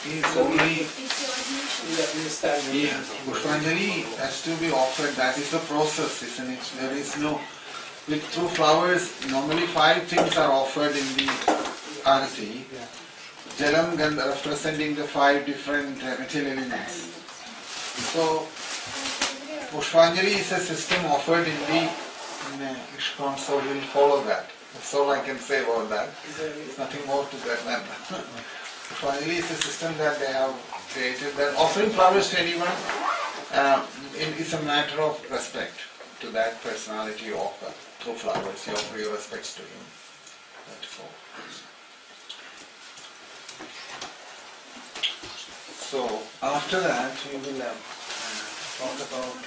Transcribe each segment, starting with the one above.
is only Pushpanjali has to be offered. That is the process, isn't it? There is no through flowers. Normally 5 things are offered in the arati. Jalam Gandha representing the 5 different material elements. So Pushpanjali is a system offered in ISKCON, so we will follow that. That's all I can say about that. There's nothing more to that than that. Pushpanjali is a system that they have created, that offering flowers to anyone is a matter of respect to that personality you offer. Through flowers, you offer your respects to him. That's all. So, after that, we will talk about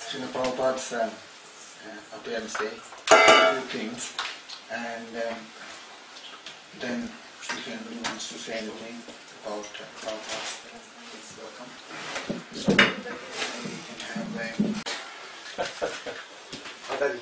Srila Prabhupada's appearance day, a few things, and then if anybody wants to say anything about Prabhupada, please welcome. So, we can have Mataji.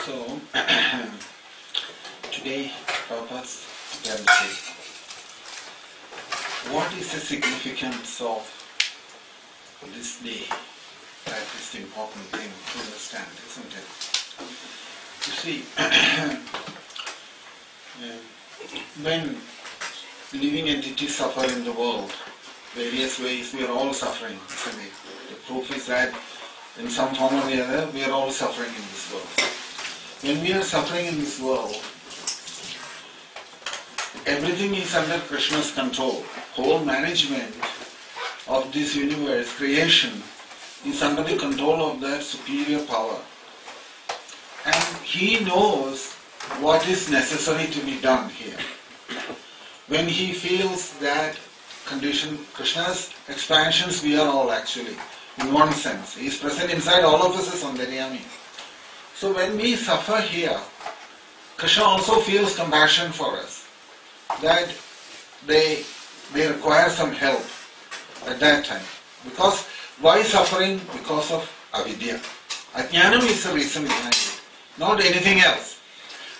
So, today, Prabhupada's birthday. What is the significance of this day? That is the important thing to understand, isn't it? You see, when living entities suffer in the world, various ways, we are all suffering, isn't it? The proof is that in some form or the other, we are all suffering in this world. When we are suffering in this world, everything is under Krishna's control. Whole management of this universe, creation, is under the control of that superior power. And he knows what is necessary to be done here. When he feels that condition, Krishna's expansions, we are all actually, in one sense. He is present inside all of us as Antaryami. So when we suffer here, Krishna also feels compassion for us, that they require some help at that time. Because why suffering? Because of avidya. Ajnanam is the reason behind it, not anything else.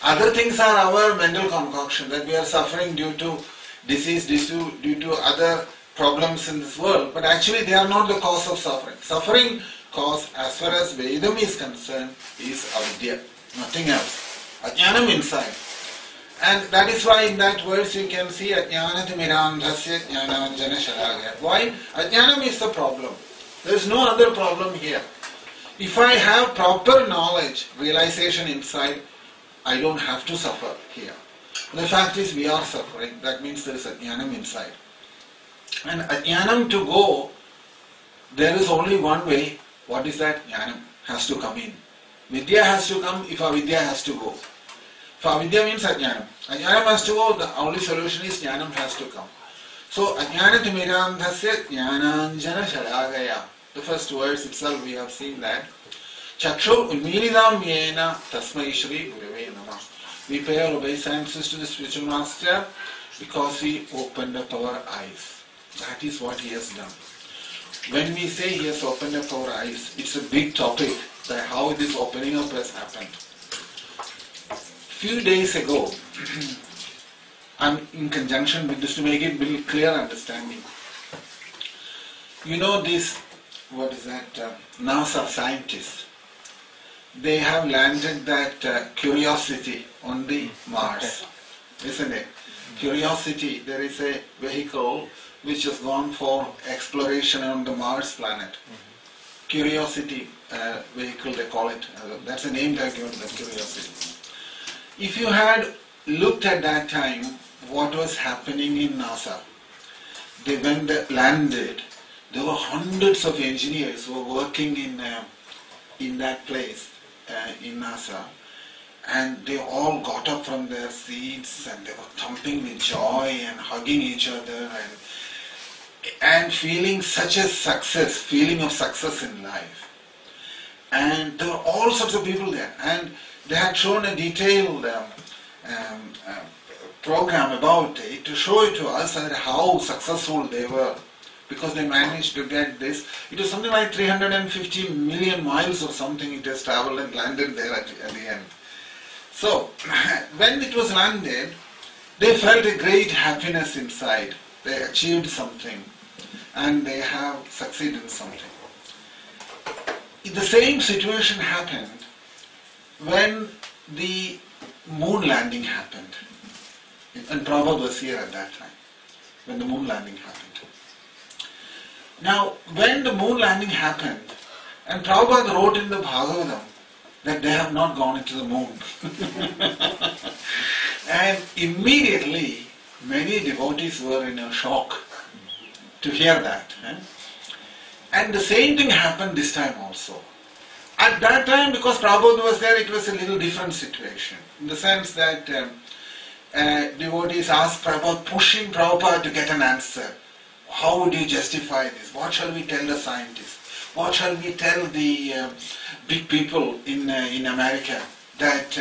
Other things are our mental concoction, that we are suffering due to disease, due to other problems in this world, but actually they are not the cause of suffering. Suffering cause, as far as Vedam is concerned, is avidya, nothing else. Ajnanam inside. And that is why in that verse you can see Ajnanatimirandhasya Jnananjana Shalagaya. Why? Ajnanam is the problem. There is no other problem here. If I have proper knowledge, realization inside, I don't have to suffer here. The fact is we are suffering. That means there is Ajnanam inside. And Ajnanam to go, there is only one way. What is that? Jnanam has to come in. Vidya has to come if avidya has to go. If avidya means ajnanam. Ajnanam has to go, the only solution is jnanam has to come. So, ajnanatimirandhasya jnananjana shalagaya. The first verse itself we have seen that. Chakshu ulmiridam yena tasmai shri gurave namah. We pay our obeisances to the spiritual master because he opened up our eyes. That is what he has done. When we say he has opened up our eyes, it's a big topic, that how this opening up has happened. Few days ago, and in conjunction with this to make it very clear understanding, you know this, what is that, NASA scientists, they have landed that Curiosity on the Mars, isn't it? Curiosity, there is a vehicle which has gone for exploration on the Mars planet. Curiosity vehicle they call it. That's the name they have given to that, Curiosity. If you had looked at that time what was happening in NASA, when they landed, there were hundreds of engineers who were working in that place in NASA, and they all got up from their seats and they were thumping with joy and hugging each other and feeling such a success, feeling of success in life. And there were all sorts of people there, and they had shown a detailed program about it to show it to us and how successful they were, because they managed to get this. It was something like 350 million miles or something it has traveled and landed there at the end. So when it was landed, they felt a great happiness inside. They achieved something and they have succeeded in something. The same situation happened when the moon landing happened. And Prabhupada was here at that time, when the moon landing happened. Now, when the moon landing happened, and Prabhupada wrote in the Bhagavatam that they have not gone into the moon. And immediately, many devotees were in a shock to hear that. And the same thing happened this time also. At that time, because Prabhupada was there, it was a little different situation. In the sense that devotees asked Prabhupada, pushing Prabhupada to get an answer. How would you justify this? What shall we tell the scientists? What shall we tell the big people in America that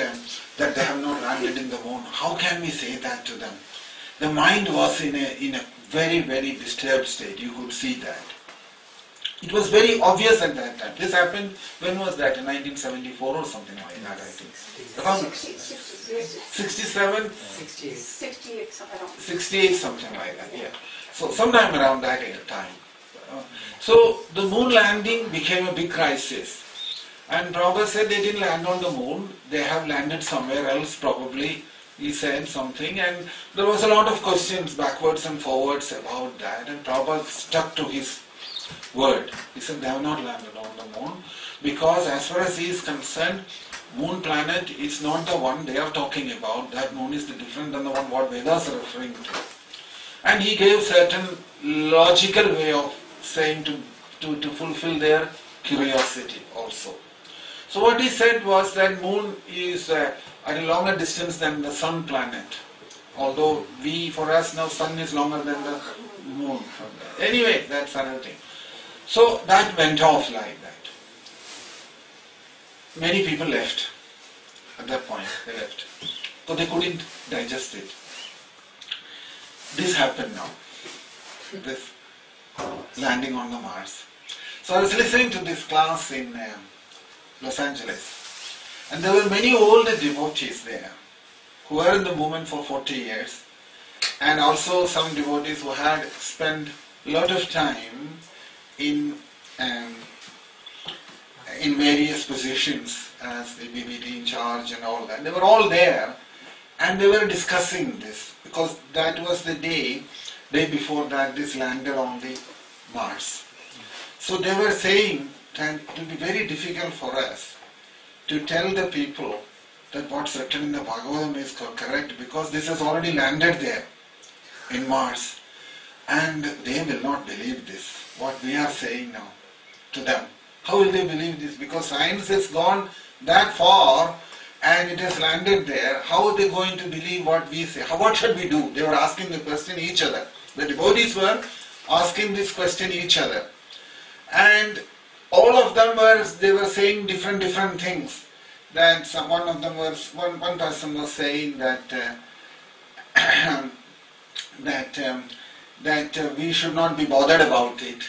they have not landed in the moon? How can we say that to them? The mind was in a very, very disturbed state. You could see that. It was very obvious at that time. This happened, when was that? In 1974 or something like that, I think. Around 67? 68, something like that, yeah. So sometime around that time. So the moon landing became a big crisis. And Prabhupada said they didn't land on the moon, they have landed somewhere else probably. He said something, and there was a lot of questions backwards and forwards about that, and Prabhupada stuck to his word. He said they have not landed on the moon, because as far as he is concerned, moon planet is not the one they are talking about. That moon is different than the one what Vedas are referring to. And he gave certain logical way of saying to fulfill their curiosity also. So what he said was that moon is at a longer distance than the sun planet. Although for us now, sun is longer than the moon. Anyway, that's another thing. So that went off like that. Many people left at that point. They left. So they couldn't digest it. This happened now. This landing on the Mars. So I was listening to this class in Los Angeles. And there were many older devotees there who were in the movement for 40 years. And also some devotees who had spent a lot of time in various positions as the BBD in charge and all that. They were all there and they were discussing this, because that was the day before that this landed on the Mars. So they were saying that it will be very difficult for us to tell the people that what's written in the Bhagavatam is correct, because this has already landed there in Mars. And they will not believe this, what we are saying now to them. How will they believe this? Because science has gone that far and it has landed there. How are they going to believe what we say? What should we do? They were asking the question each other. The devotees were asking this question each other. And all of them were saying different things. That one person was saying that we should not be bothered about it.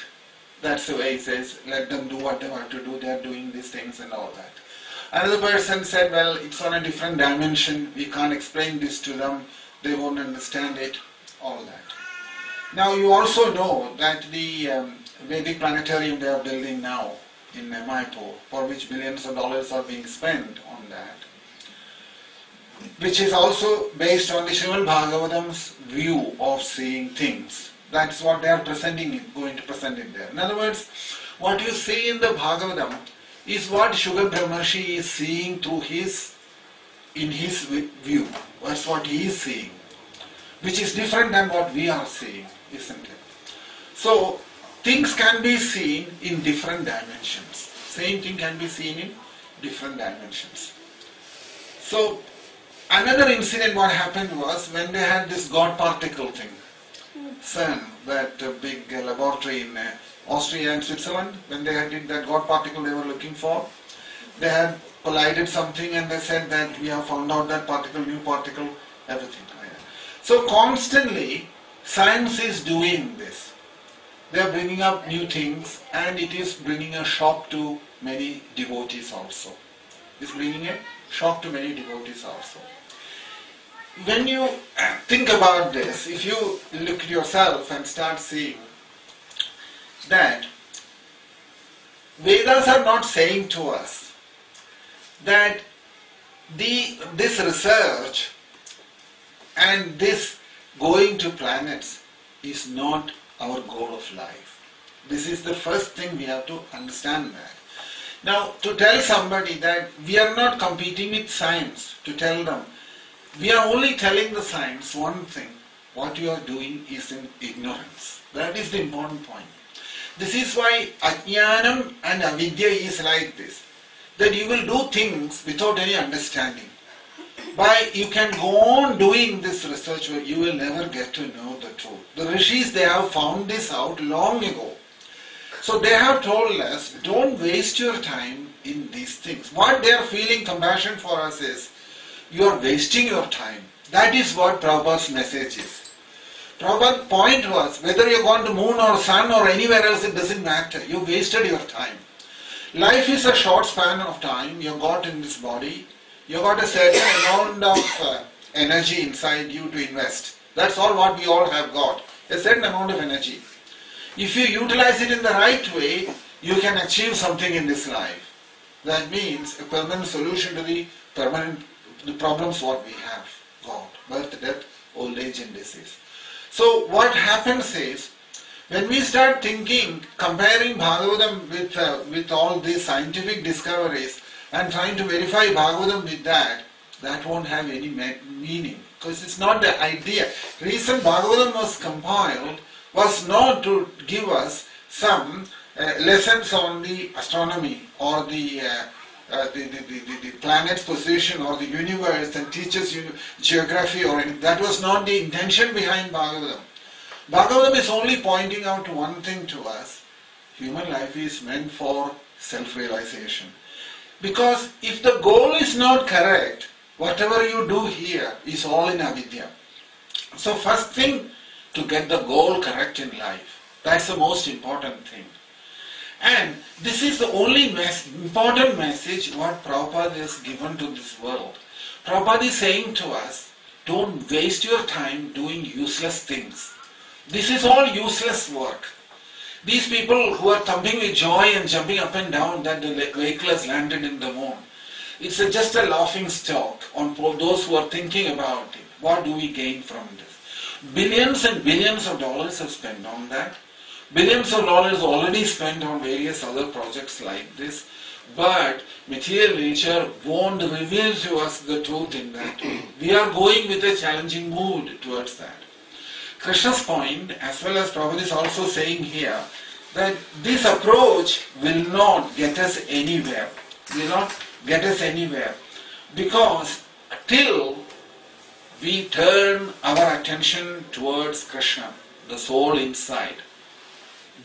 That's the way he says, let them do what they want to do, they are doing these things and all that. Another person said, well, it's on a different dimension, we can't explain this to them, they won't understand it, all that. Now you also know that the Vedic planetarium they are building now in Mayapur, for which billions of dollars are being spent on that, which is also based on the Srimad Bhagavatam's view of seeing things. That's what they are going to present in there. In other words, what you see in the Bhagavatam is what Shuka Brahmarshi is seeing in his view. That's what he is seeing, which is different than what we are seeing, isn't it? So, things can be seen in different dimensions. Same thing can be seen in different dimensions. So another incident what happened was when they had this God particle thing, CERN, that big laboratory in Austria and Switzerland, when they had did that God particle they were looking for, they had collided something and they said that we have found out that particle, new particle, everything. So constantly science is doing this. They are bringing up new things and it is bringing a shock to many devotees also. It's bringing a shock to many devotees also. When you think about this, if you look at yourself and start seeing that Vedas are not saying to us that this research and this going to planets is not our goal of life. This is the first thing we have to understand that. Now, to tell somebody that we are not competing with science, to tell them, we are only telling the science one thing, what you are doing is in ignorance. That is the important point. This is why Ajnanam and Avidya is like this, that you will do things without any understanding. You can go on doing this research but you will never get to know the truth. The Rishis, they have found this out long ago. So they have told us, don't waste your time in these things. What they are feeling compassion for us is, you are wasting your time. That is what Prabhupada's message is. Prabhupada's point was, whether you are going to moon or sun or anywhere else, it doesn't matter. You wasted your time. Life is a short span of time you got in this body. You got a certain amount of energy inside you to invest. That's all what we all have got. A certain amount of energy. If you utilize it in the right way, you can achieve something in this life. That means a permanent solution to the problems what we have got. Birth, death, old age and disease. So what happens is, when we start thinking, comparing Bhagavatam with all these scientific discoveries and trying to verify Bhagavatam with that, that won't have any meaning. Because it's not the idea. Reason Bhagavatam was compiled was not to give us some lessons on the astronomy or the planet's position or the universe and teach us geography or anything. That was not the intention behind Bhagavatam. Bhagavatam is only pointing out one thing to us. Human life is meant for self-realization. Because if the goal is not correct, whatever you do here is all in avidya. So first thing, to get the goal correct in life. That's the most important thing. And this is the only important message what Prabhupada has given to this world. Prabhupada is saying to us, don't waste your time doing useless things. This is all useless work. These people who are thumping with joy and jumping up and down that the vehicle has landed in the moon, it's just a laughing stock on those who are thinking about it. What do we gain from this? Billions and billions of dollars are spent on that. Billions of dollars already spent on various other projects like this. But material nature won't reveal to us the truth in that. We are going with a challenging mood towards that. Krishna's point, as well as Prabhupada is also saying here, that this approach will not get us anywhere. Will not get us anywhere. Because till we turn our attention towards Krishna, the soul inside.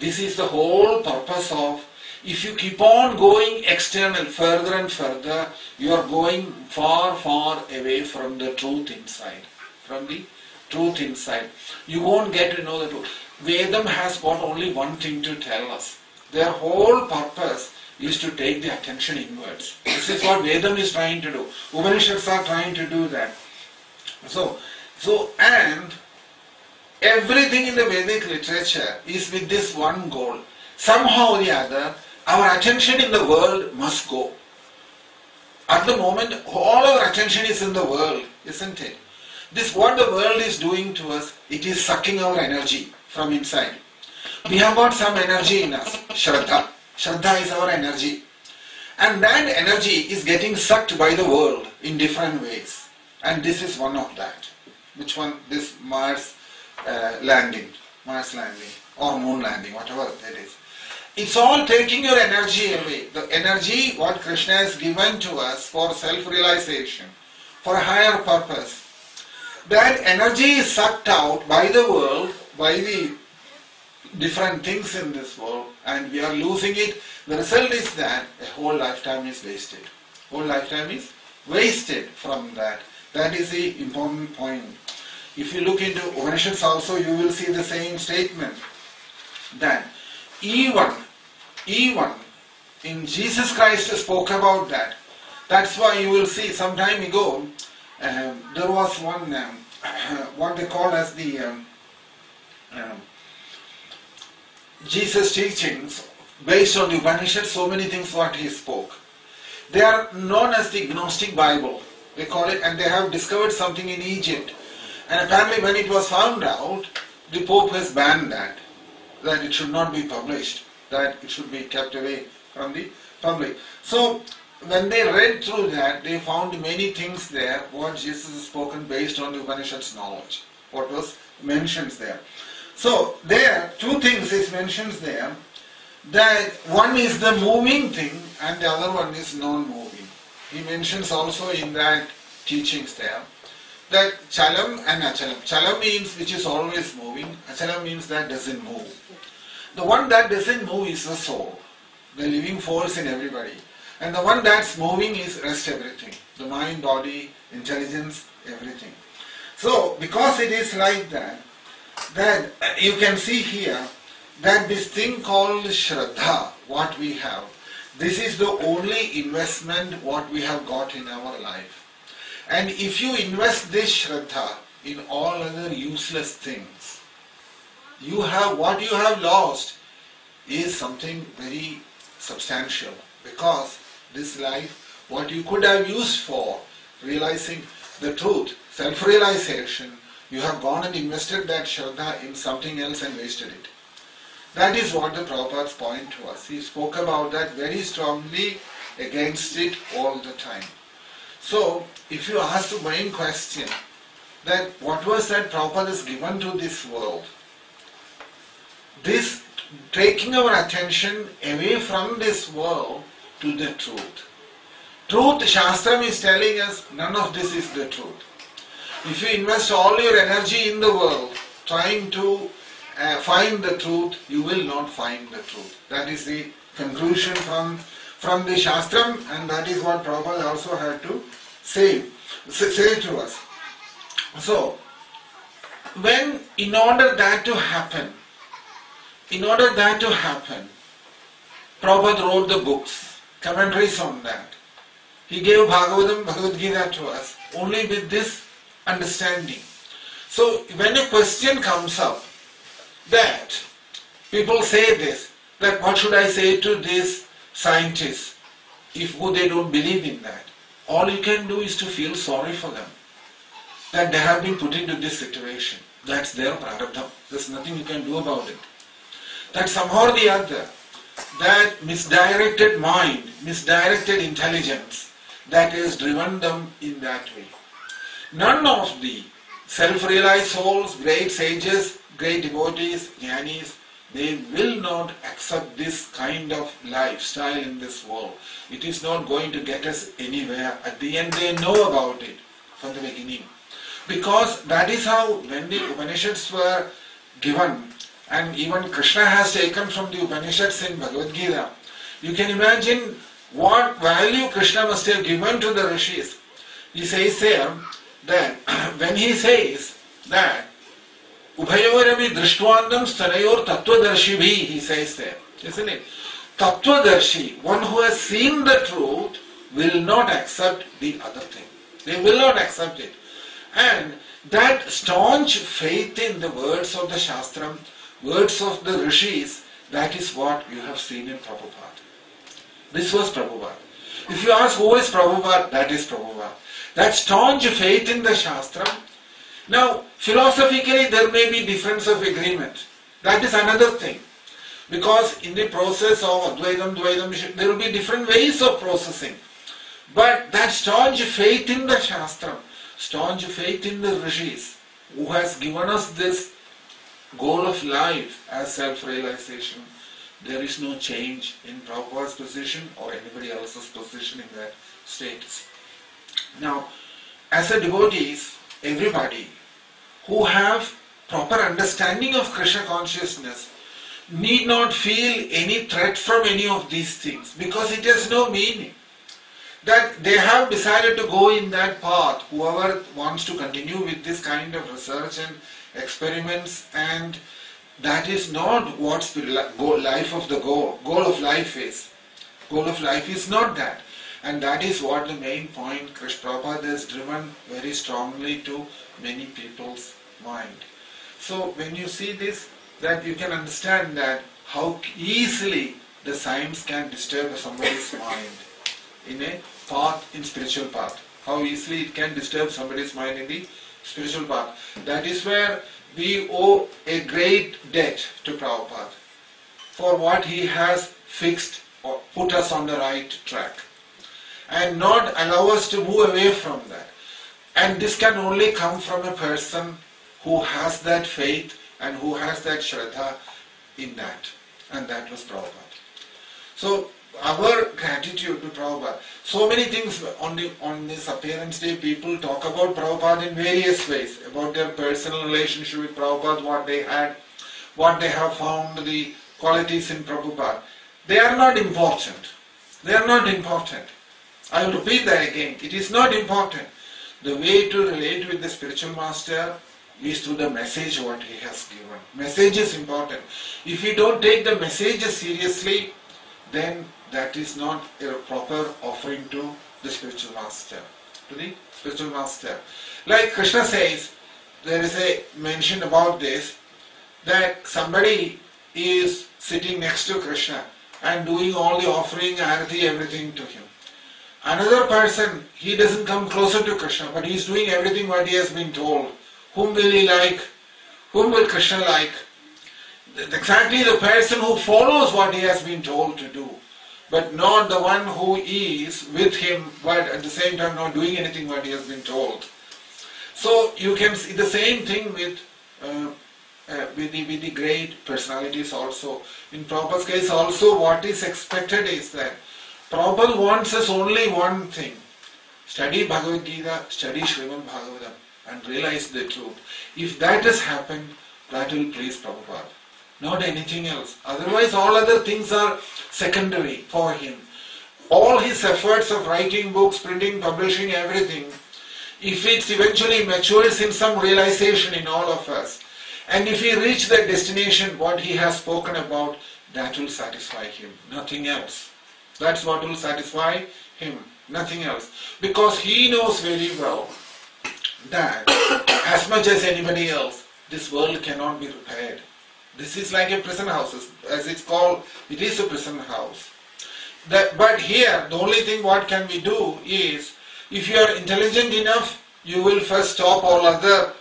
This is the whole purpose of, if you keep on going external further and further, you are going far, far away from the truth inside. From the truth inside. You won't get to know the truth. Vedam has got only one thing to tell us. Their whole purpose is to take the attention inwards. This is what Vedam is trying to do. Upanishads are trying to do that. And everything in the Vedic literature is with this one goal. Somehow or the other, our attention in the world must go. At the moment, all our attention is in the world, isn't it? This, what the world is doing to us, it is sucking our energy from inside. We have got some energy in us, Shraddha. Shraddha is our energy. And that energy is getting sucked by the world in different ways. And this is one of that. Which one? This Mars landing or moon landing, whatever that is. It's all taking your energy away. The energy what Krishna has given to us for self-realization, for a higher purpose. That energy is sucked out by the world, by the different things in this world, and we are losing it. The result is that a whole lifetime is wasted. Whole lifetime is wasted from that. That is the important point. If you look into Upanishads also, you will see the same statement, that even in Jesus Christ spoke about that. That's why you will see some time ago, there was one, what they call as the Jesus teachings based on the Upanishads, so many things what he spoke. They are known as the Gnostic Bible, they call it, and they have discovered something in Egypt. And apparently when it was found out, the Pope has banned that it should not be published, that it should be kept away from the public. So when they read through that, they found many things there, what Jesus has spoken based on the Upanishads knowledge, what was mentioned there. So there, two things is mentioned there, that one is the moving thing and the other one is non-moving. He mentions also in that teachings there, that chalam and achalam. Chalam means which is always moving, achalam means that doesn't move. The one that doesn't move is the soul, the living force in everybody. And the one that's moving is rest everything, the mind, body, intelligence, everything. So because it is like that you can see here that this thing called Shraddha, what we have, this is the only investment what we have got in our life. And if you invest this Shraddha in all other useless things, what you have lost is something very substantial, because this life, what you could have used for realizing the truth, self-realization, you have gone and invested that Shraddha in something else and wasted it. That is what the Prabhupada's point to us. He spoke about that very strongly, against it all the time. So, if you ask the main question, that what was that Prabhupada is given to this world? This taking our attention away from this world to the truth. Truth, Shastram is telling us, none of this is the truth. If you invest all your energy in the world trying to find the truth, you will not find the truth. That is the conclusion from the Shastram, and that is what Prabhupada also had to say to us. So, in order that to happen, Prabhupada wrote the books, commentaries on that. He gave Bhagavatam, Bhagavad Gita to us, only with this understanding. So, when a question comes up, that people say this, that what should I say to these scientists if they don't believe in that? All you can do is to feel sorry for them, that they have been put into this situation. That's their prarabdha. There's nothing you can do about it. That somehow or the other, that misdirected mind, misdirected intelligence, that has driven them in that way. None of the self-realized souls, great sages, great devotees, jnanis, they will not accept this kind of lifestyle in this world. It is not going to get us anywhere. At the end they know about it from the beginning. Because that is how, when the Upanishads were given, and even Krishna has taken from the Upanishads in Bhagavad Gita, you can imagine what value Krishna must have given to the rishis. He says there that when he says that Ubhayoravi Drishtwandam Stanayor Tattvadarshi bhi, he says there, isn't it? Tattvadarshi, one who has seen the truth, will not accept the other thing. They will not accept it. And that staunch faith in the words of the Shastram, words of the rishis, that is what you have seen in Prabhupada. This was Prabhupada. If you ask who is Prabhupada, that is Prabhupada. That staunch faith in the Shastram. Now, philosophically there may be difference of agreement. That is another thing. Because in the process of Advaitam, Dvaitam, there will be different ways of processing. But that staunch faith in the Shastram, staunch faith in the rishis, who has given us this goal of life as self-realization, there is no change in Prabhupada's position or anybody else's position in that status. Now, as a devotees, everybody who have proper understanding of Krishna consciousness need not feel any threat from any of these things, because it has no meaning. That they have decided to go in that path, whoever wants to continue with this kind of research and experiments, and that is not what life of the goal of life is. Goal of life is not that. And that is what the main point Krishna Prabhupada has driven very strongly to many people's mind. So when you see this, that you can understand that how easily the science can disturb somebody's mind in a path, in spiritual path. How easily it can disturb somebody's mind in the spiritual path. That is where we owe a great debt to Prabhupada for what he has fixed or put us on the right track, and not allow us to move away from that. And this can only come from a person who has that faith and who has that Shraddha in that. And that was Prabhupada. So our gratitude to Prabhupada. So many things on this appearance day, people talk about Prabhupada in various ways, about their personal relationship with Prabhupada, what they had, what they have found, the qualities in Prabhupada. They are not important. They are not important. I will repeat that again. It is not important. The way to relate with the spiritual master is through the message what he has given. Message is important. If you don't take the message seriously, then that is not a proper offering to the spiritual master. To the spiritual master. Like Krishna says, there is a mention about this, that somebody is sitting next to Krishna and doing all the offering, arati, everything to him. Another person, he doesn't come closer to Krishna, but he is doing everything what he has been told. Whom will he like? Whom will Krishna like? Exactly the person who follows what he has been told to do, but not the one who is with him, but at the same time not doing anything what he has been told. So you can see the same thing with the great personalities also. In Prabhupada's case also, what is expected is that Prabhupada wants us only one thing: study Bhagavad Gita, study Srimad Bhagavatam, and realize the truth. If that has happened, that will please Prabhupada, not anything else. Otherwise, all other things are secondary for him. All his efforts of writing books, printing, publishing, everything, if it eventually matures in some realization in all of us, and if he reaches that destination, what he has spoken about, that will satisfy him, nothing else. That's what will satisfy him, nothing else. Because he knows very well that as much as anybody else, this world cannot be repaired. This is like a prison house, as it's called, it is a prison house. But here, the only thing what can we do is, if you are intelligent enough, you will first stop all other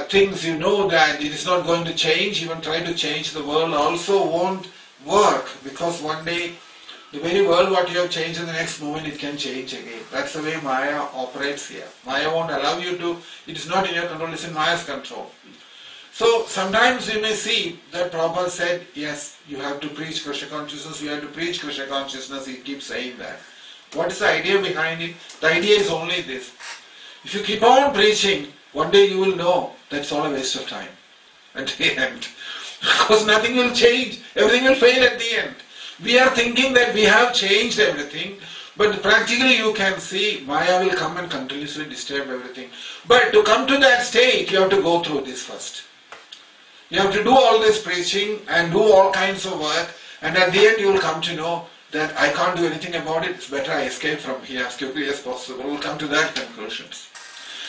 things. You know that it is not going to change. Even try to change the world also won't work, because one day the very world what you have changed, in the next moment it can change again. That's the way Maya operates here. Maya won't allow you to, it is not in your control, it's in Maya's control. So sometimes you may see that Prabhupada said, yes, you have to preach Krishna consciousness, you have to preach Krishna consciousness, he keeps saying that. What is the idea behind it? The idea is only this: if you keep on preaching, one day you will know that's all a waste of time at the end. Because nothing will change, everything will fail at the end. We are thinking that we have changed everything, but practically you can see Maya will come and continuously disturb everything. But to come to that state, you have to go through this first. You have to do all this preaching and do all kinds of work, and at the end you will come to know that I can't do anything about it, it's better I escape from here as quickly as possible. We'll come to that conclusions.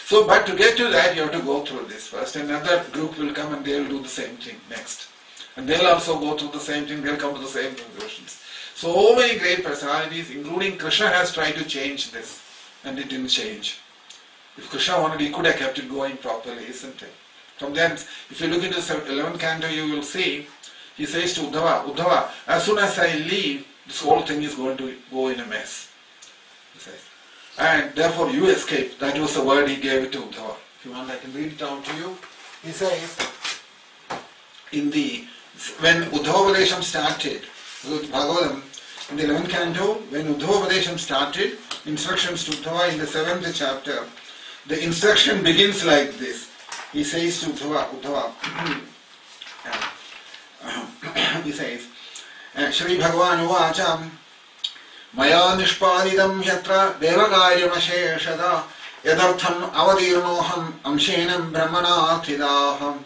So, but to get to that, you have to go through this first. Another group will come and they will do the same thing next. And they'll also go through the same thing, they'll come to the same conclusions. So many great personalities, including Krishna, has tried to change this, and it didn't change. If Krishna wanted, he could have kept it going properly, isn't it? From then, if you look into the 11th canto, you will see, he says to Uddhava, Uddhava, as soon as I leave, this whole thing is going to go in a mess. He says. And therefore you escape. That was the word he gave to Uddhava. If you want, I can read it down to you. He says, when Uddhava started, with Bhagavatam, in the 11th canto, when Uddhava started, instructions to Uddhava in the 7th chapter, the instruction begins like this. He says to Uddhava, he says, Shri Bhagavan Uvacham, Maya Nishpadidam Yatra Devakaryamasheshada Yadartham Avadirnoham Amshenam Brahmanarthidaham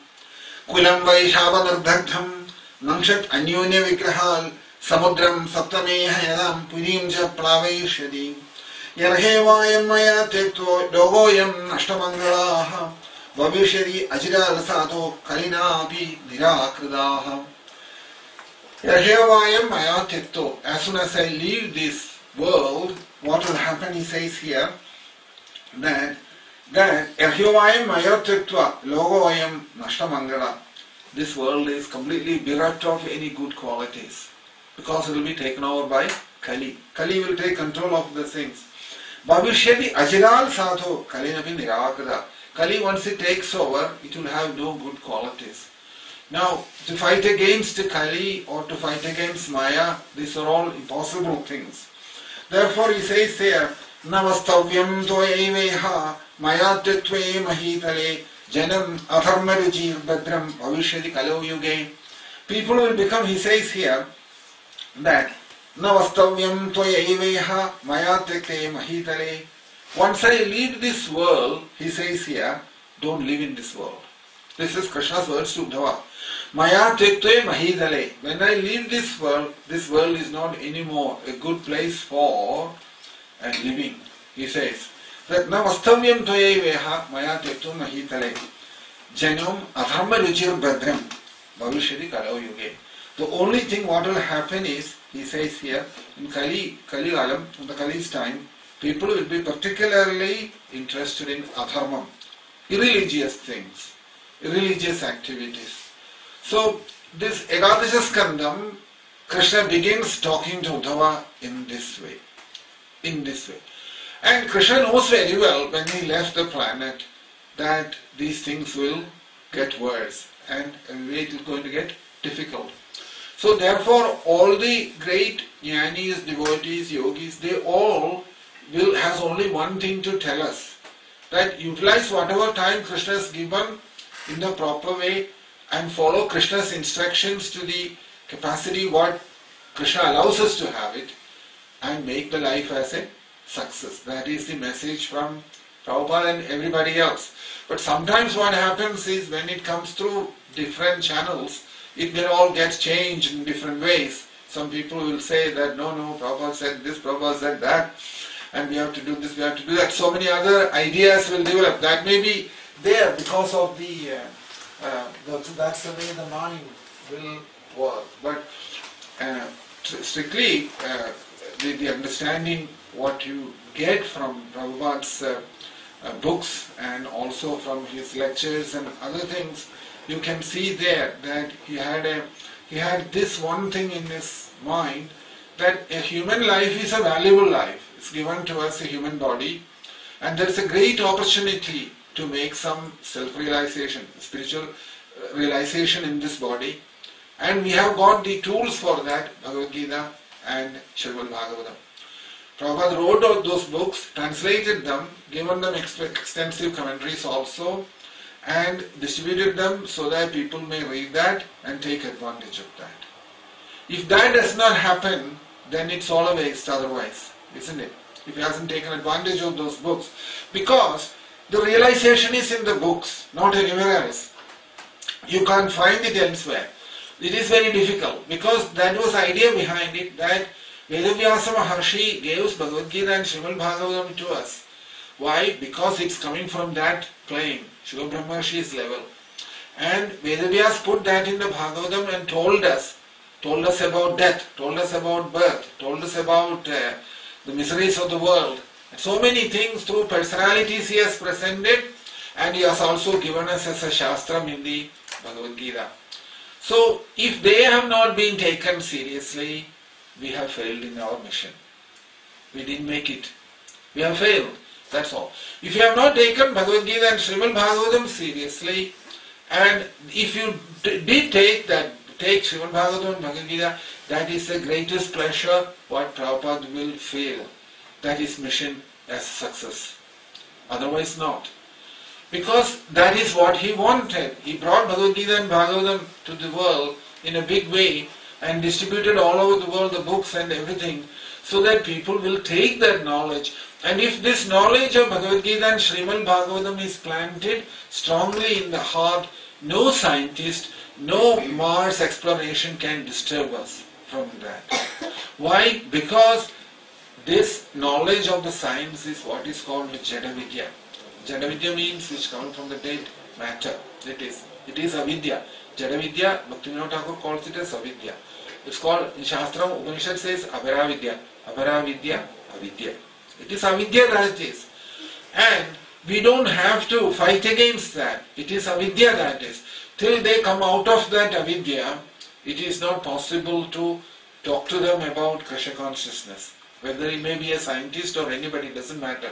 Kulam Vaishabadardham Nangshat Anyunya Vikrahal Samudram Saptamehayadam Purim Ja Plaveshadi Yarhevayam Maya Tekto Dogoyam Nashtamangalaha Vavishadi Ajidal Sato Kalinapi Nirakridaha Yarhevayam Maya Tekto. As soon as I leave this world, what will happen, he says here, that Yarhevayam Maya Tektva Logoyam Nashtamangala. This world is completely bereft of any good qualities because it will be taken over by Kali. Kali will take control of the things. Bhavishyati Ajiral Sadhu Kalinapi Nirakrida. Kali, once it takes over, it will have no good qualities. Now, to fight against Kali or to fight against Maya, these are all impossible things. Therefore, he says here, Navastavyam Toyaiveha Maya Tetve Mahitale Janam Atharmarujir Badram Bhavishyati Kalo Yuge. People will become, he says here, that Navastavyam Toyaiveha Maya Tetve Mahitale. Once I leave this world, he says here, don't live in this world. This is Krishna's words to Uddhava. Maya Tektve Mahidale. When I leave this world is not anymore a good place for living. He says that Navastavyam Toyaiveha Maya Tektve Mahidale Janam Adharma Ruchir Badram Bhavishyati Kalo Yuge. The only thing what will happen is, he says here, in Kali Kalam, in the Kali's time, people will be particularly interested in adharmam, irreligious things, irreligious activities. So this Ekadasha Skandam, Krishna begins talking to Uddhava in this way. And Krishna knows very well when he left the planet that these things will get worse and it is going to get difficult. So therefore all the great jnanis, devotees, yogis, they all has only one thing to tell us, that utilize whatever time Krishna has given in the proper way and follow Krishna's instructions to the capacity what Krishna allows us to have it, and make the life as a success. That is the message from Prabhupada and everybody else. But sometimes what happens is when it comes through different channels, it will all get changed in different ways. Some people will say that no, Prabhupada said this, Prabhupada said that, and we have to do this, we have to do that. So many other ideas will develop. That may be there because of that's the way the mind will work. But strictly, the understanding what you get from Prabhupada's books and also from his lectures and other things, you can see there that he had this one thing in his mind, that a human life is a valuable life. It's given to us, a human body, and there is a great opportunity to make some self-realization, spiritual realization in this body, and we have got the tools for that, Bhagavad Gita and Srimad Bhagavatam. Prabhupada wrote out those books, translated them, given them extensive commentaries also, and distributed them so that people may read that and take advantage of that. If that does not happen, then it's all a waste otherwise, isn't it? If he hasn't taken advantage of those books. Because the realization is in the books, not anywhere else. You can't find it elsewhere. It is very difficult because that was the idea behind it, that Vedavyasa Maharshi gave us Bhagavad Gita and Srimad Bhagavatam to us. Why? Because it's coming from that plane, Shiva Brahmarshi's level. And Vedavyas put that in the Bhagavatam and told us about death, told us about birth, told us about the miseries of the world. So many things through personalities he has presented, and he has also given us as a Shastram in the Bhagavad Gita. So if they have not been taken seriously, we have failed in our mission. We didn't make it. We have failed. That's all. If you have not taken Bhagavad Gita and Srimad Bhagavatam seriously, and if you did take Srimad Bhagavatam and Bhagavad Gita, that is the greatest pleasure what Prabhupada will feel. That is mission as success. Otherwise not. Because that is what he wanted. He brought Bhagavad Gita and Bhagavatam to the world in a big way and distributed all over the world the books and everything so that people will take that knowledge. And if this knowledge of Bhagavad Gita and Srimad Bhagavatam is planted strongly in the heart, no scientist, no Mars exploration can disturb us from that. Why? Because this knowledge of the science is what is called Jada Vidya. Jada Vidya means which comes from the dead matter. It is avidya. Jada Vidya, Bhaktivinoda Thakur calls it as avidya. It's called, in Shastra, Upanishad says Abharavidya. Abharavidya, avidya. It is avidya that it is. And we don't have to fight against that. It is avidya that is. Till they come out of that avidya, it is not possible to talk to them about Krishna consciousness. Whether he may be a scientist or anybody, doesn't matter.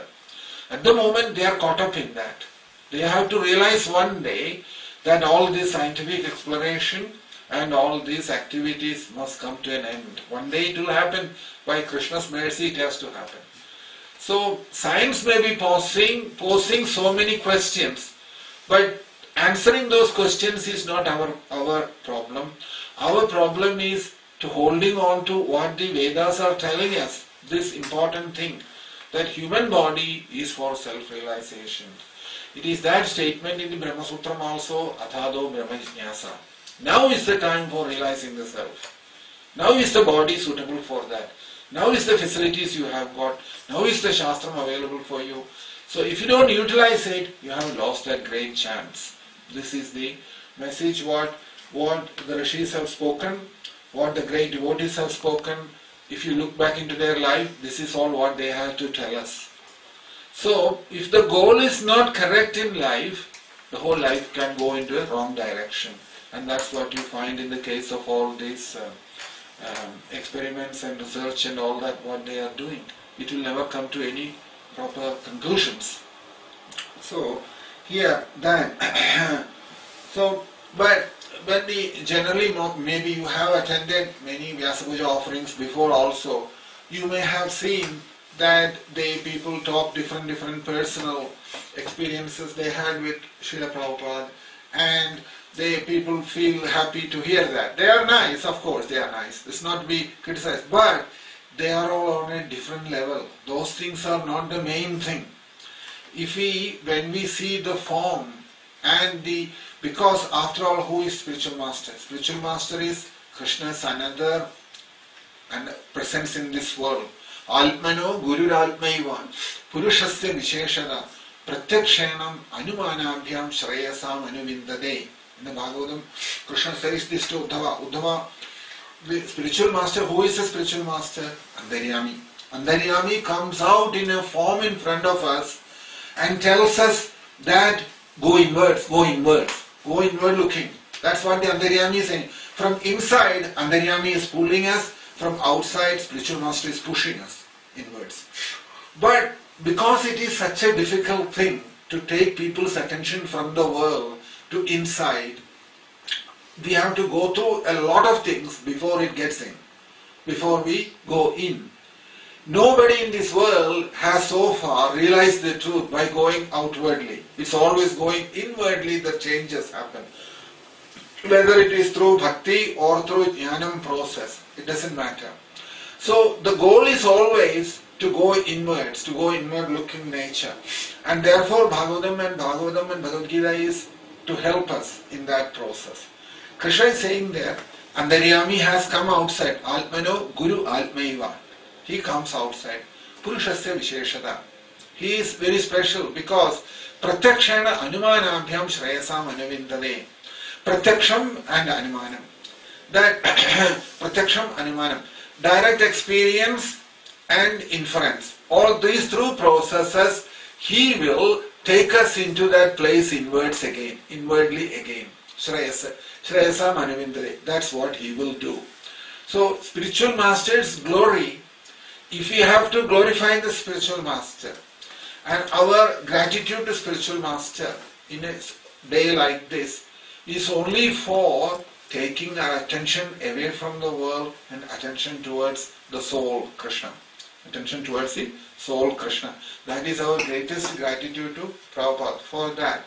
At the moment they are caught up in that. They have to realize one day that all this scientific exploration and all these activities must come to an end. One day it will happen. By Krishna's mercy it has to happen. So science may be posing so many questions, but answering those questions is not our problem. Our problem is to holding on to what the Vedas are telling us, this important thing, that human body is for self-realization. It is that statement in the Brahma Sutram also, Athado Brahma Jnasa. Now is the time for realizing the self. Now is the body suitable for that. Now is the facilities you have got. Now is the Shastram available for you. So if you don't utilize it, you have lost that great chance. This is the message what the Rishis have spoken, what the great devotees have spoken. If you look back into their life, this is all what they have to tell us. So, if the goal is not correct in life, the whole life can go into a wrong direction. And that's what you find in the case of all these experiments and research and all that, what they are doing. It will never come to any proper conclusions. So, here, then, but generally, maybe you have attended many Vyasa Puja offerings before also, you may have seen that people talk different personal experiences they had with Srila Prabhupada, and people feel happy to hear that. They are nice, of course, they are nice. It's not to be criticized, but they are all on a different level. Those things are not the main thing. When we see the form and because after all, who is spiritual master? Spiritual master is Krishna's another and presence in this world. Alpmano Guru Alpmaiva Purushasya Visheshada Pratyakshanam Anumanabhyam Shreyasam Anuvindade. In the Bhagavatam, Krishna says this to Uddhava. Uddhava, the spiritual master, who is the spiritual master? Antaryami. Antaryami comes out in a form in front of us and tells us that go inwards, go inwards. Go inward looking. That's what the Antaryami is saying. From inside, Antaryami is pulling us. From outside, spiritual master is pushing us inwards. But because it is such a difficult thing to take people's attention from the world to inside, we have to go through a lot of things before it gets in. Before we go in. Nobody in this world has so far realized the truth by going outwardly. It's always going inwardly that changes happen. Whether it is through bhakti or through jnanam process, it doesn't matter. So the goal is always to go inwards, to go inward looking nature. And therefore Bhagavatam and Bhagavad Gita is to help us in that process. Krishna is saying there, Antaryami has come outside. Alpmano Guru Alpmaiva. He comes outside. Purushasya Visheshada. He is very special because Pratyakshana Anumanabhyam Shreyasam Anuvindade. Pratyaksham and Anumanam. That Pratyaksham Anumanam. Direct experience and inference. All these through processes, he will take us into that place inwardly again. Shreyasam Anuvindade. That's what he will do. So spiritual master's glory, if we have to glorify the spiritual master and our gratitude to spiritual master in a day like this is only for taking our attention away from the world and attention towards the soul, Krishna. attention towards the soul Krishna. That is our greatest gratitude to Prabhupada for that.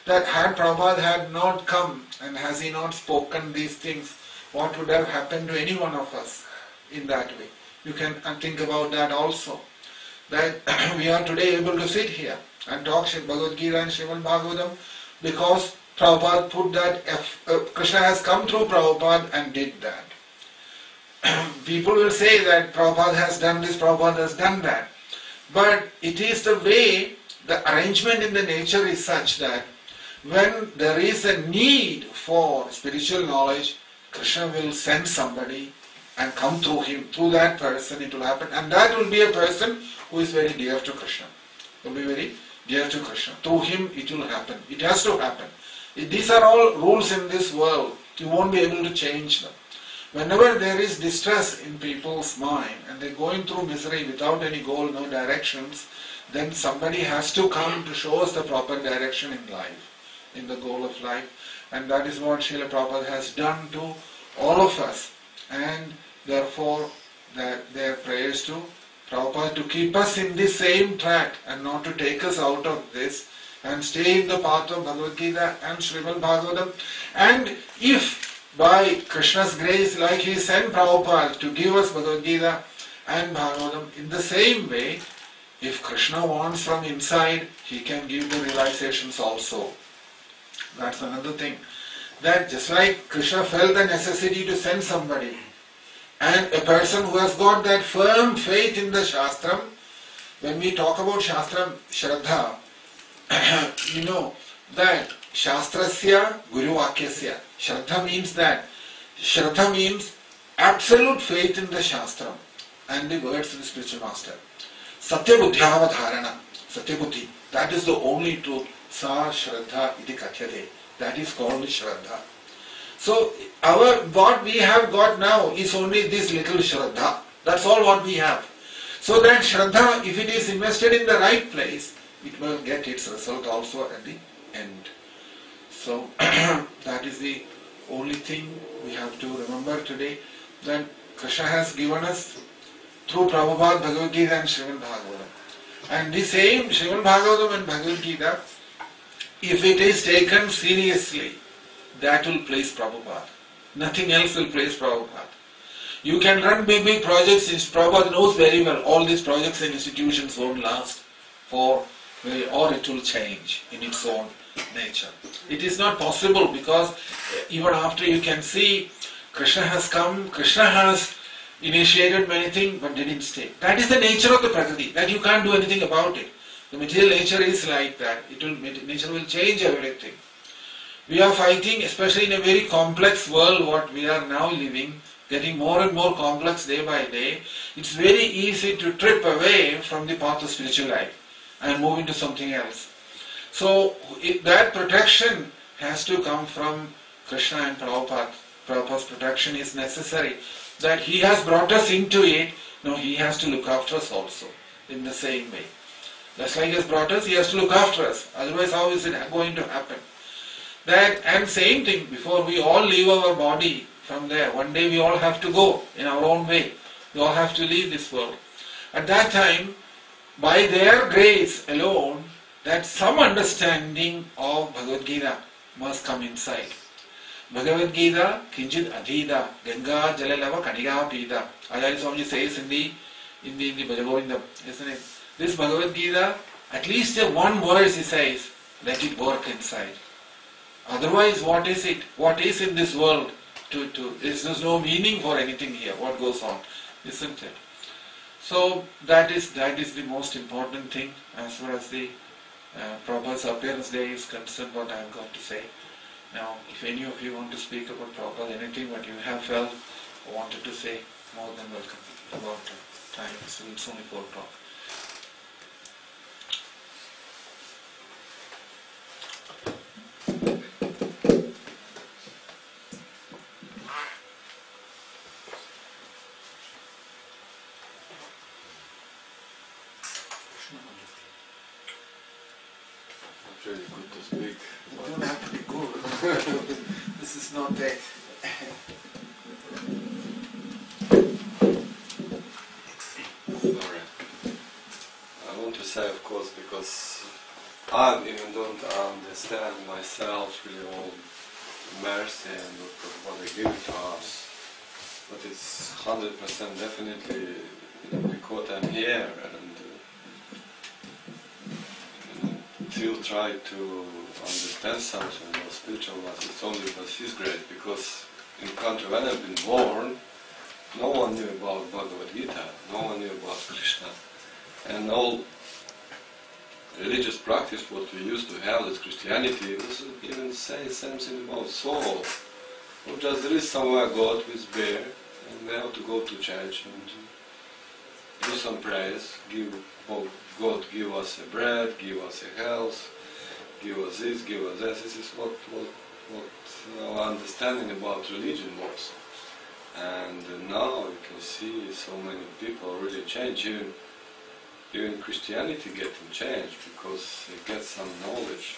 That had Prabhupada had not come and has he not spoken these things, what would have happened to any one of us in that way? You can think about that also. That we are today able to sit here and talk Bhagavad Gita and Srimad Bhagavatam because Prabhupada put that, Krishna has come through Prabhupada and did that. People will say that Prabhupada has done this, Prabhupada has done that. But it is the way, the arrangement in the nature is such that when there is a need for spiritual knowledge, Krishna will send somebody and come through him, through that person it will happen. And that will be a person who is very dear to Krishna. Will be very dear to Krishna. Through him it will happen. It has to happen. These are all rules in this world. You won't be able to change them. Whenever there is distress in people's mind and they're going through misery without any goal, no directions, then somebody has to come to show us the proper direction in life, in the goal of life. And that is what Srila Prabhupada has done to all of us. And therefore, their prayers to Prabhupada to keep us in the same track and not to take us out of this and stay in the path of Bhagavad Gita and Srimad Bhagavatam. And if by Krishna's grace, like he sent Prabhupada to give us Bhagavad Gita and Bhagavatam, in the same way, if Krishna wants from inside, he can give the realizations also. That's another thing. That just like Krishna felt the necessity to send somebody, and a person who has got that firm faith in the Shastram, when we talk about Shastram, Shraddha, you know that Shastrasya Guru Vakyasya. Shraddha means that. Shraddha means absolute faith in the Shastram and the words of the spiritual master. Satya Buddhyavadharana. Satya Buddhi. That is the only truth. Sa Shraddha iti kathyate. That is called Shraddha. So what we have got now is only this little Shraddha. That's all what we have. So that Shraddha, if it is invested in the right place, it will get its result also at the end. So that is the only thing we have to remember today, that Krishna has given us through Prabhupada, Bhagavad Gita and Srimad Bhagavatam. And the same Srimad Bhagavatam and Bhagavad Gita, if it is taken seriously, that will please Prabhupada. Nothing else will please Prabhupada. You can run big projects, Prabhupada knows very well, all these projects and institutions won't last or it will change in its own nature. It is not possible because even after you can see Krishna has come, Krishna has initiated many things but didn't stay. That is the nature of the Prakriti, that you can't do anything about it. The material nature is like that. Nature will change everything. We are fighting, especially in a very complex world what we are now living, getting more and more complex day by day. It's very easy to trip away from the path of spiritual life and move into something else. So that protection has to come from Krishna and Prabhupada. Prabhupada's protection is necessary. That he has brought us into it, now he has to look after us also in the same way. Just like he has brought us, he has to look after us. Otherwise, how is it going to happen? That and same thing, before we all leave our body from there, one day we all have to go in our own way. We all have to leave this world. At that time, by their grace alone, that some understanding of Bhagavad Gita must come inside. Bhagavad Gita, Kinchit Adhita, Ganga Jalalava Kaniga Pita. Acharya Swamiji says in the Bhajagovindam, isn't it? This Bhagavad Gita, at least one verse he says, let it work inside. Otherwise, what is it? What is in this world? There's no meaning for anything here, what goes on, isn't it? So that is the most important thing as far as the Prabhupada's appearance day is concerned, what I have got to say. Now, if any of you want to speak about Prabhupada, anything what you have felt or wanted to say, more than welcome. About time, so it's only 4 o'clock. It's really good to speak. You don't have to be good. This is not that. Sorry. say, of course, because I even don't understand myself really all mercy and what they give to us. But it's 100% definitely because I'm here and still try to understand something about spiritual life. It's only because His grace, because in the country when I've been born, no one knew about Bhagavad Gita, no one knew about Krishna. And all religious practice, what we used to have as Christianity, was even say something about soul. Or just there is somewhere God who is there, and we have to go to church and do some prayers, God give us a bread, give us a health, give us this, give us that. This is what our understanding about religion was. And now you can see so many people really change, even Christianity getting changed because they get some knowledge.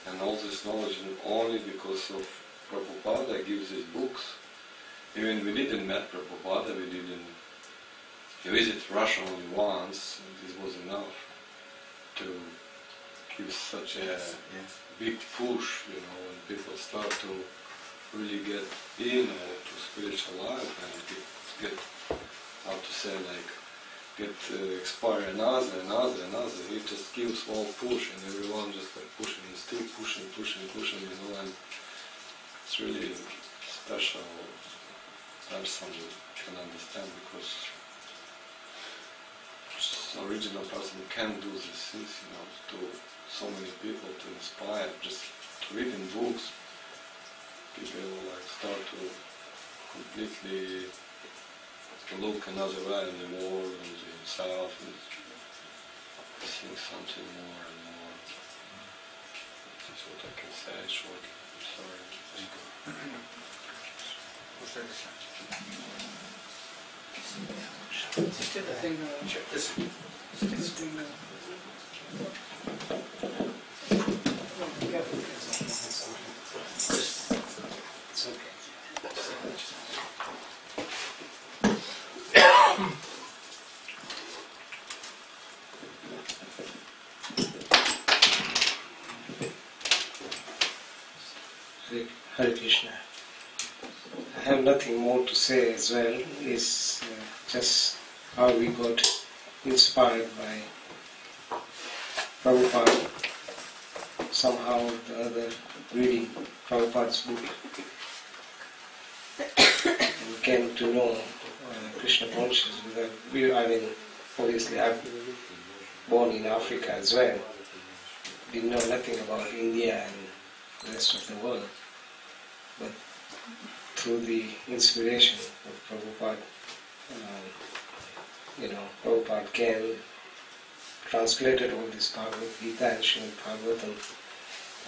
And all this knowledge only because of Prabhupada gives these books. Even we didn't meet Prabhupada, he visited Russia only once, and this was enough to give such a big push, when people start to really get in to spiritual life and get how to say, expire another. He just gives small push, and everyone just pushing and still pushing, and it's really special person can understand because original person can do these things, to so many people, to inspire, just reading books, people start to completely look another way in the world and themselves and think something more and more. This is what I can say shortly. I'm sorry. Check the thing, check this thing. It's okay. Hare Krishna. I have nothing more to say as well. It's just how we got inspired by Prabhupada. Somehow or the other, reading Prabhupada's book, and came to know Krishna consciousness. Obviously I'm born in Africa as well. Didn't know nothing about India and the rest of the world. But through the inspiration of Prabhupada, Prabhupada came, translated all this Bhagavad Gita and Srimad Bhagavatam,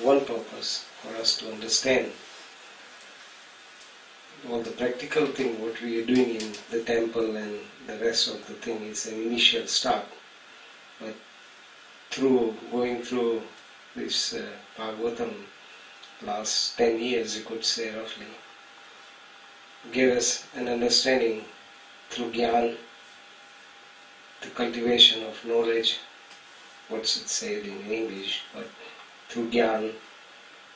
one purpose, for us to understand all the practical thing, what we are doing in the temple and the rest of the thing is an initial start. But going through this Bhagavatam, last 10 years you could say roughly, gave us an understanding through Gyan, the cultivation of knowledge, what's it said in English, but through Gyan,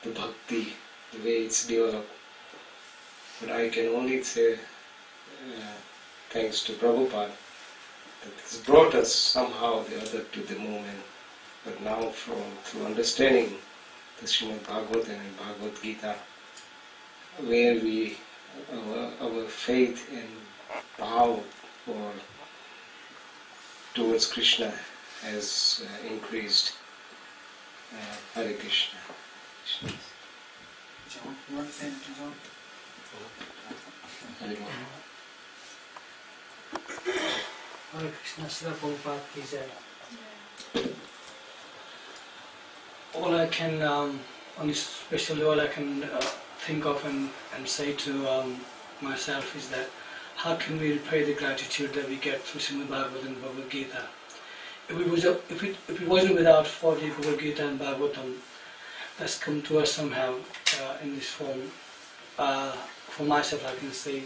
the bhakti, the way it's developed. But I can only say thanks to Prabhupada that it's brought us somehow or the other to the moment. But now through understanding the Srimad Bhagavatam and Bhagavad Gita, where our faith and power towards Krishna has increased. Hare Krishna. John, you want to say anything, John? Hare Krishna, Srila Prabhupada ki jai. All I can, especially all I can think of and say to myself is that how can we repay the gratitude that we get through Srimad Bhagavatam and Bhagavad Gita? If it wasn't without 40 Bhagavad Gita and Bhagavatam that's come to us somehow in this form, for myself I can say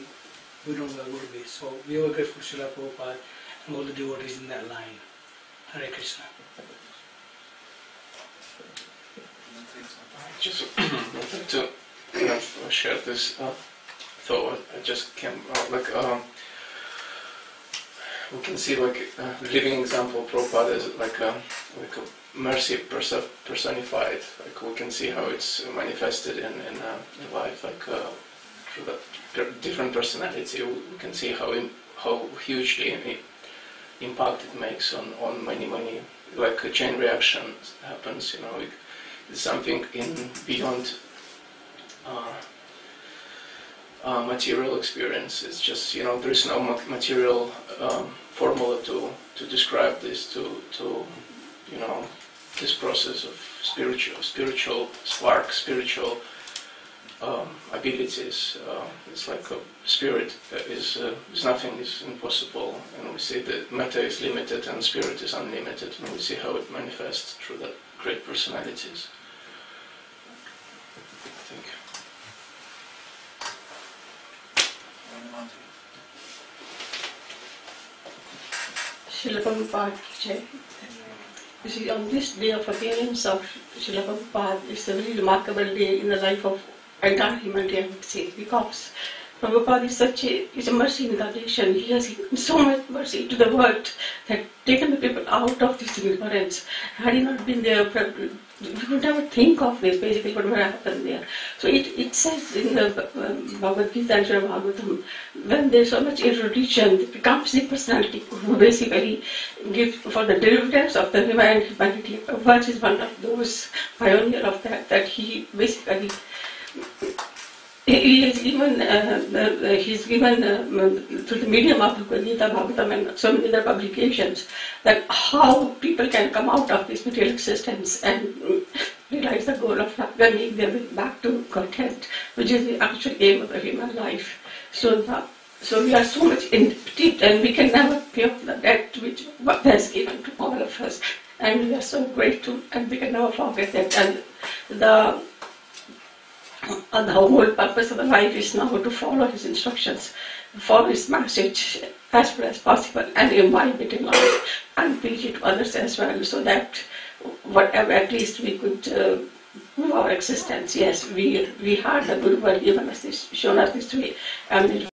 we don't know where we would be. So we are grateful to Srila Prabhupada and all the devotees in that line. Hare Krishna. I just wanted to kind of share this thought. I just came we can see like a living example of Prabhupada as like a mercy personified. Like we can see how it's manifested in life, like through the different personality. We can see how hugely impact it makes on many like a chain reaction happens. It's something beyond material experience. It's just there is no material formula to describe this to this process of spiritual spark, spiritual abilities. It's like a spirit is nothing is impossible, and we see that matter is limited and spirit is unlimited, and we see how it manifests through the great personalities. I think. Srila Prabhupada ki jai. You see, on this day of appearance of Srila Prabhupada, it's a very remarkable day in the life of entire humanity, I would say, because Prabhupada is a mercy incarnation. He has given so much mercy to the world that taken the people out of this ignorance. Had he not been there, we would never think of this, basically, what would happen there. So it says in the Bhagavad Gita and Srimad Bhagavatam, when there's so much in religion, it becomes the personality who basically gives for the deliverance of the humanity. Prabhupada is one of those pioneers of that he basically he's given through the medium of Bhagavad Gita, Bhagavatam and so many other publications that how people can come out of this material existence and realize the goal of life and make their way back to content, which is the actual aim of the human life. So we are so much in deep and we can never pay off the debt which God has given to all of us, and we are so grateful and we can never forget that. And the whole purpose of the life is now to follow his instructions, follow his message as far as possible, and imbibe it in life and preach it to others as well, so that whatever at least we could prove our existence. Yes, we had the Guru had given us this, shown us this way, and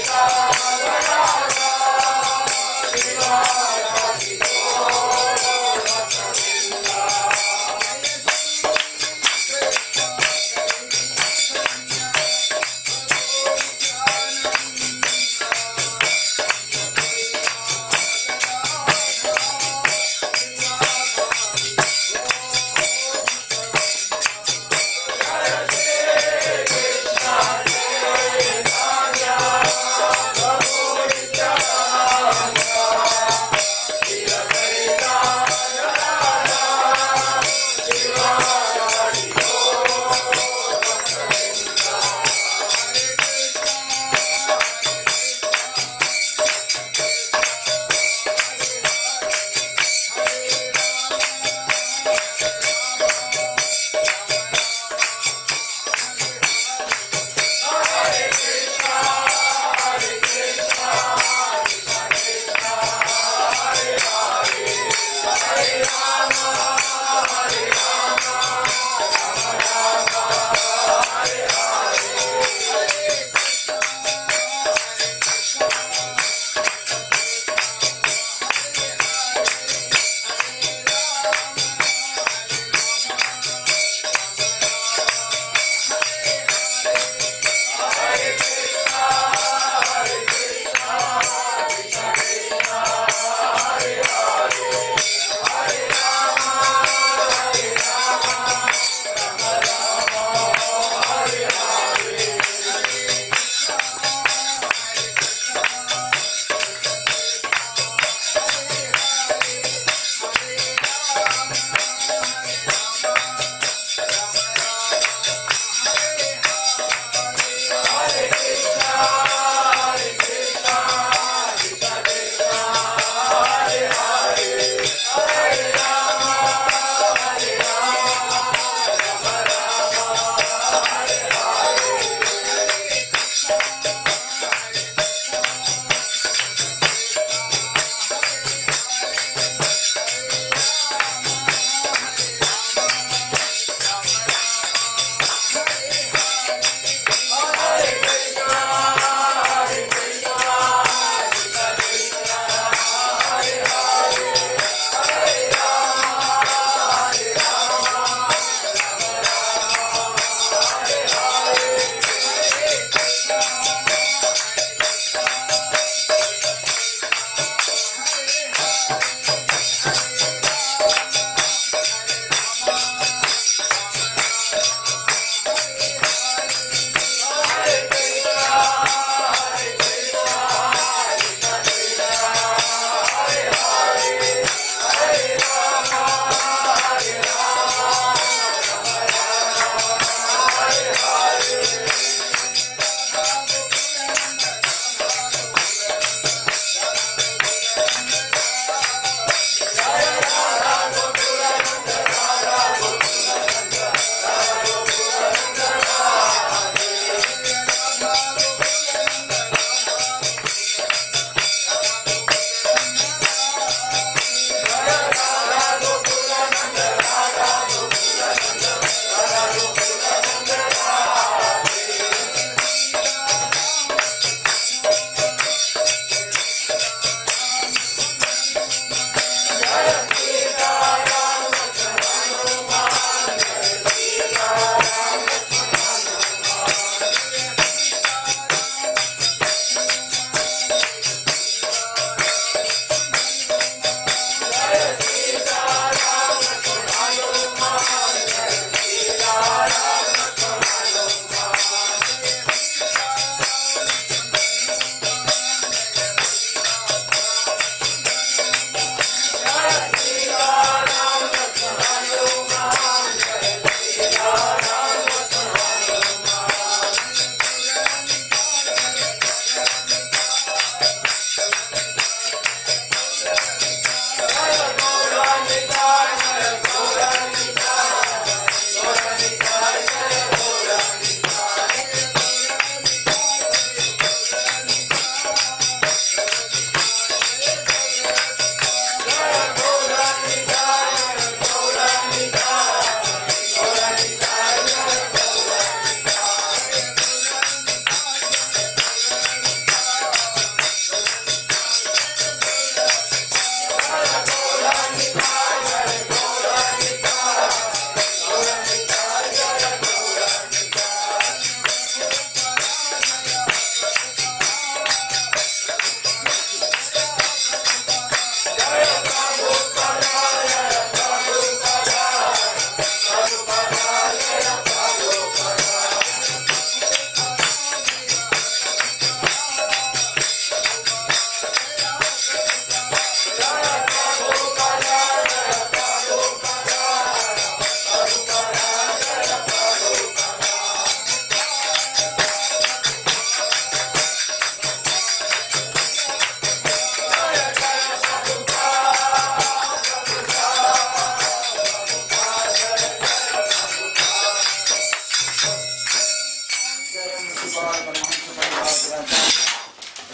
Krishna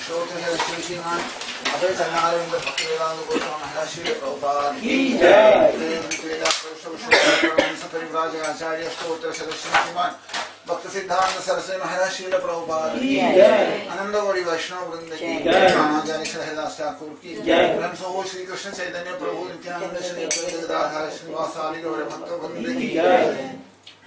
श्रोत्र है श्रीमान अभय चरणारविंद भक्ति वेदांत गोस्वामी महाराज श्री प्रभुपाद की जय। परिव्राजक आचार्य स्तोत्र सदस्य श्रीमान भक्त सिद्धांत सरस्वती महाराज श्री प्रभुपाद की जय। आनंद गौरी वैष्णव वृंद की जय। महाचार्य हरिदास ठाकुर की जय। ब्रह्म श्री कृष्ण चैतन्य प्रभु नित्यानंद श्री गदाधर श्रीवासादि गौर भक्त वृंद की जय।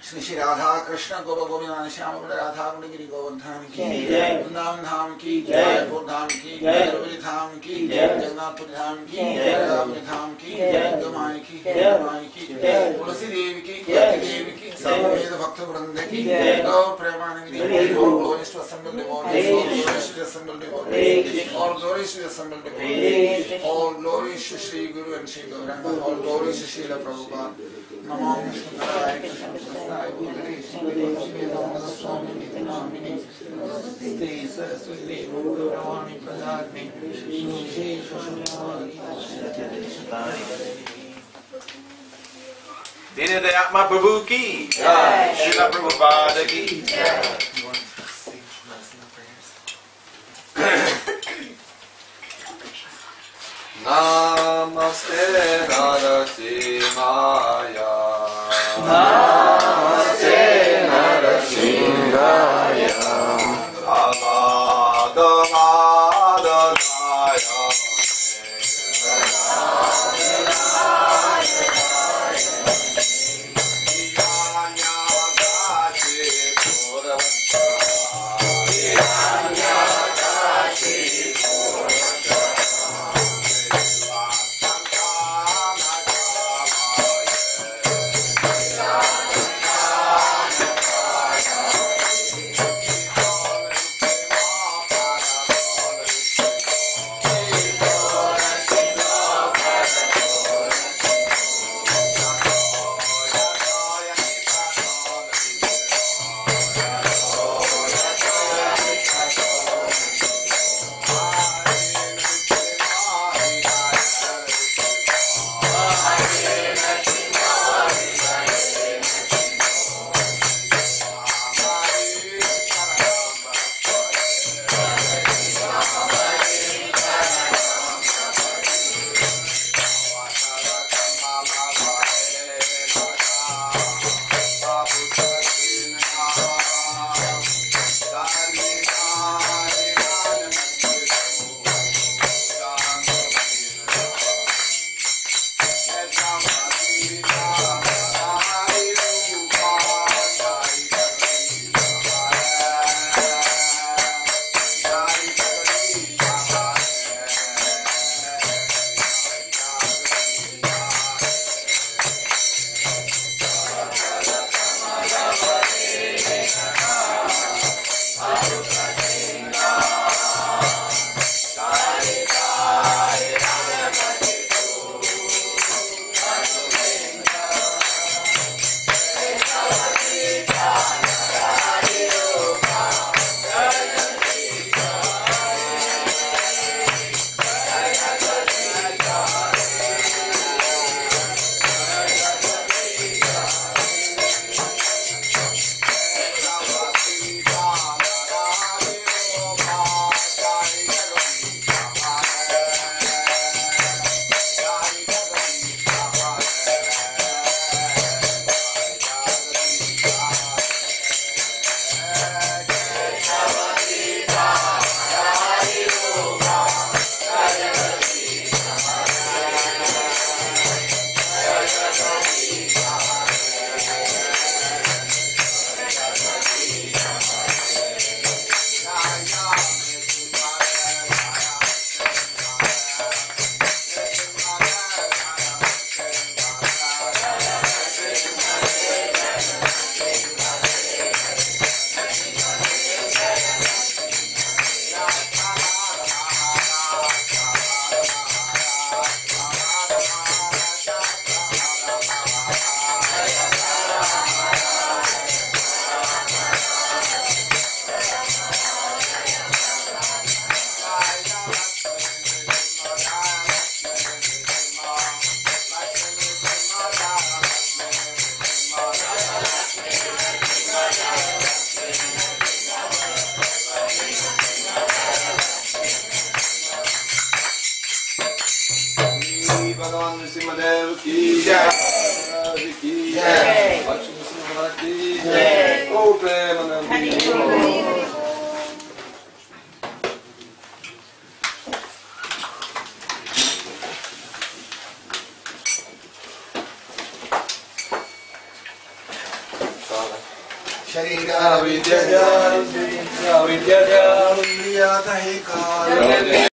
श्री श्री राधा कृष्ण गोप गोविंद श्याम राधा गिरी गोवर्धन धाम की जय। वृंदावन धाम की जय। जयपुर धाम की जय। तिरुपति धाम की जय। जगन्नाथपुरी धाम की जय। रामपुरी धाम की जय। गमाई की गमाई की जय। तुलसी देवी की भक्ति देवी की सर्ववेद भक्त वृंद की जय। गौर Premanandi all glories to assembled devotees, all glories to assembled devotees, all glories to assembled devotees, all glories to Sri Guru and Sri Gauranga, all glories to Srila Prabhupada. Namo Vishnupadaya Krishna Bhutale Sri Swami Nityanamini Namaste Saraswati Gauravani Pradhatme Shri Dine Dayatma Prabhu ki jai, Srila Prabhupada ki jai. Namaste Narasimhaya. Namaste Narasimhaya. Nrsimhadev ki jai, Radha ki jai, Lakshmi Nrsimha ki jai, O Premanandi. Sharira Vidya Vidya